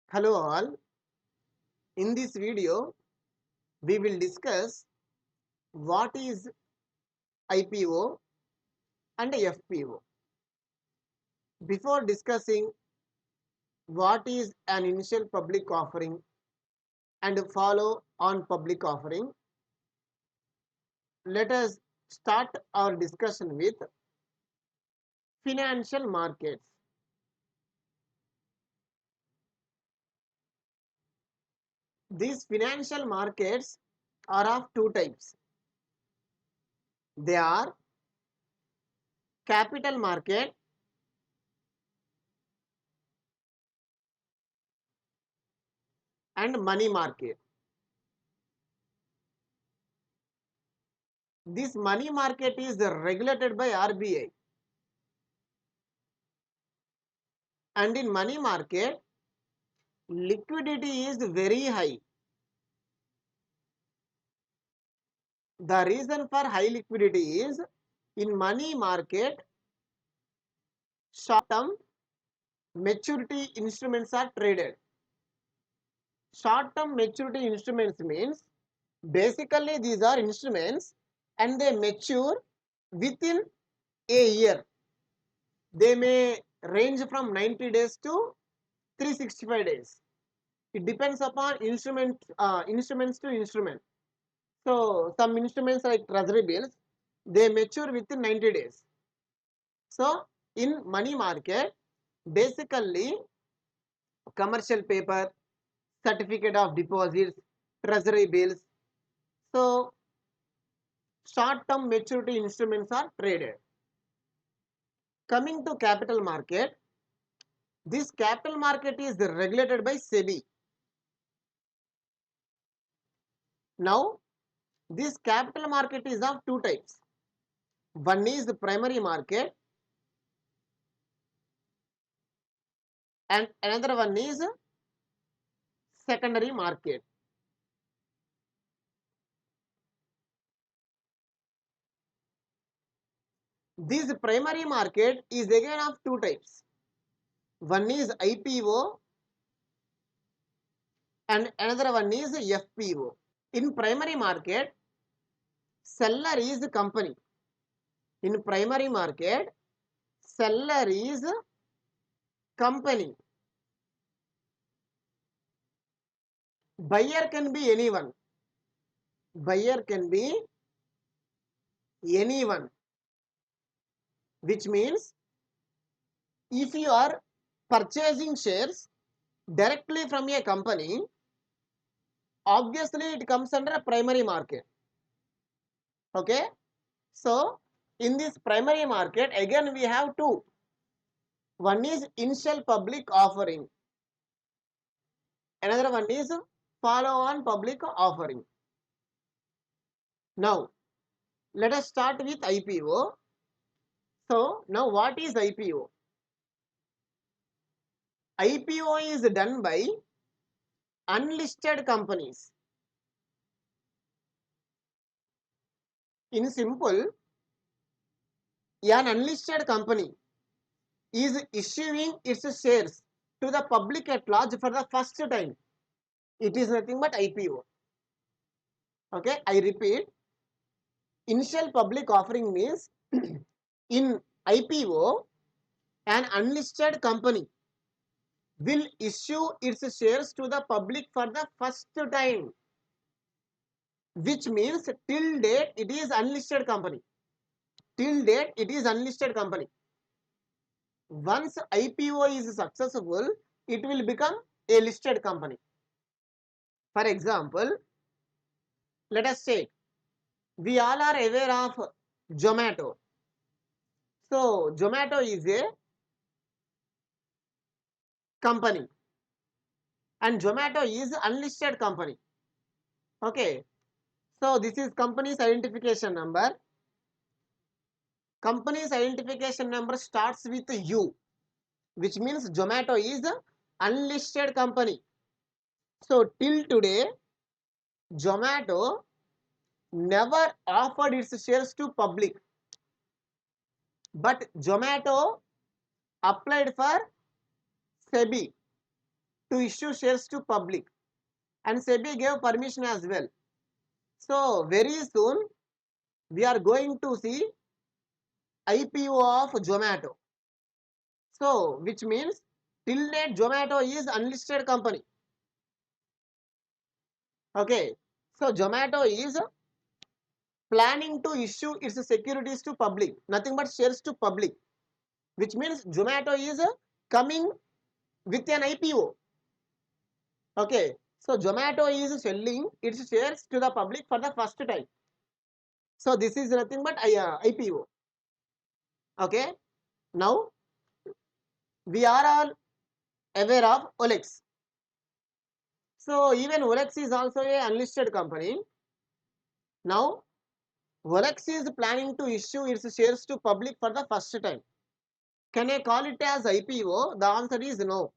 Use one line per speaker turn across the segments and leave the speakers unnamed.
Hello all, in this video we will discuss what is IPO and FPO. Before discussing what is an initial public offering and follow on public offering, let us start our discussion with financial markets. These financial markets are of two types. They are capital market and money market. This money market is regulated by RBI, and in money market liquidity is very high. The reason for high liquidity is in money market short term maturity instruments are traded. Short term maturity instruments means basically these are instruments and they mature within a year. They may range from 90 days to 365 days. It depends upon instruments to instrument. So some instruments like treasury bills, they mature within 90 days. So in money market, basically commercial paper, certificate of deposits, treasury bills. So short-term maturity instruments are traded. Coming to capital market, this capital market is regulated by SEBI. Now, this capital market is of two types. One is the primary market and another one is secondary market. This primary market is again of two types. One is IPO and another one is FPO. In primary market, seller is the company. In primary market, seller is company. Buyer can be anyone. Buyer can be anyone. Which means if you are purchasing shares directly from a company, obviously it comes under a primary market. Okay. So in this primary market, again we have two. One is initial public offering. Another one is follow-on public offering. Now, let us start with IPO. So, now what is IPO? IPO is done by unlisted companies. In simple, an unlisted company is issuing its shares to the public at large for the first time. It is nothing but IPO. Okay, I repeat, initial public offering means in IPO, an unlisted company will issue its shares to the public for the first time, which means till date it is unlisted company. Till date it is unlisted company. Once IPO is successful, it will become a listed company. For example, let us say we all are aware of Zomato. So Zomato is a company and Zomato is unlisted company. Okay. So this is company's identification number. Company's identification number starts with U, which means Zomato is a unlisted company. So till today, Zomato never offered its shares to public, but Zomato applied for SEBI. to issue shares to public, and SEBI gave permission as well. So very soon we are going to see IPO of Zomato. So which means till date Zomato is unlisted company. Okay, so Zomato is planning to issue its securities to public, nothing but shares to public, which means Zomato is coming with an IPO. Okay, so Zomato is selling its shares to the public for the first time. So this is nothing but IPO. Okay, now we are all aware of OLX. So even OLX is also a unlisted company. Now OLX is planning to issue its shares to public for the first time. Can I call it as IPO? The answer is no.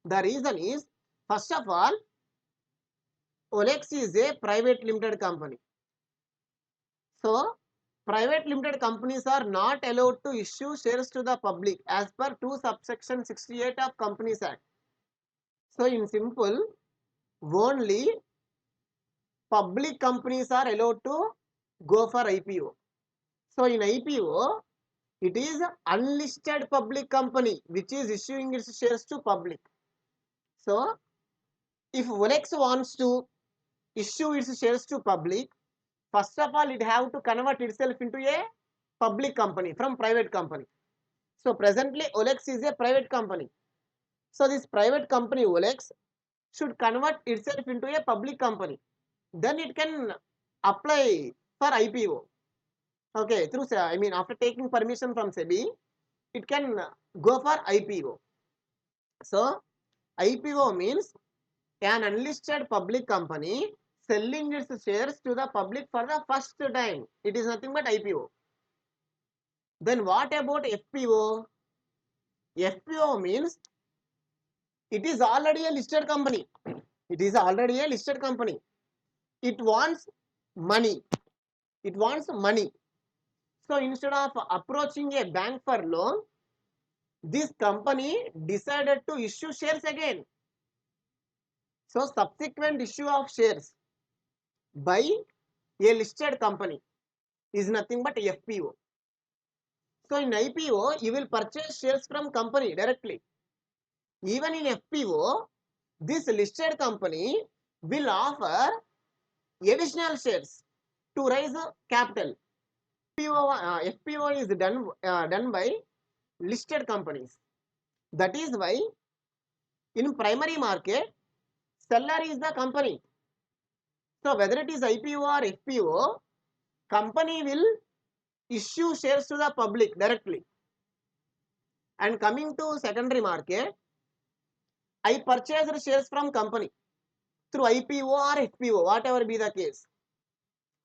The reason is, first of all, OLX is a private limited company. So private limited companies are not allowed to issue shares to the public as per 2 subsection 68 of Companies Act. So in simple, only public companies are allowed to go for IPO. So in IPO, it is unlisted public company which is issuing its shares to public. So if OLX wants to issue its shares to public, first of all it have to convert itself into a public company from private company. So presently OLX is a private company. So this private company OLX should convert itself into a public company. Then it can apply for IPO. Okay, through after taking permission from SEBI, it can go for IPO. So IPO means an unlisted public company selling its shares to the public for the first time. It is nothing but IPO. Then what about FPO? FPO means it is already a listed company. It is already a listed company. It wants money. It wants money. So instead of approaching a bank for loan, this company decided to issue shares again. So subsequent issue of shares by a listed company is nothing but FPO. So in IPO, you will purchase shares from company directly. Even in FPO, this listed company will offer additional shares to raise capital. FPO is done by listed companies. That is why in primary market, seller is the company. So whether it is IPO or FPO, company will issue shares to the public directly. And coming to secondary market, I purchased shares from company through IPO or FPO, whatever be the case.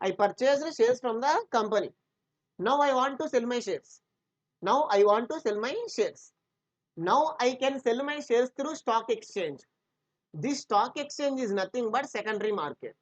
I purchased shares from the company. Now I want to sell my shares. Now I want to sell my shares. Now I can sell my shares through stock exchange. This stock exchange is nothing but secondary market.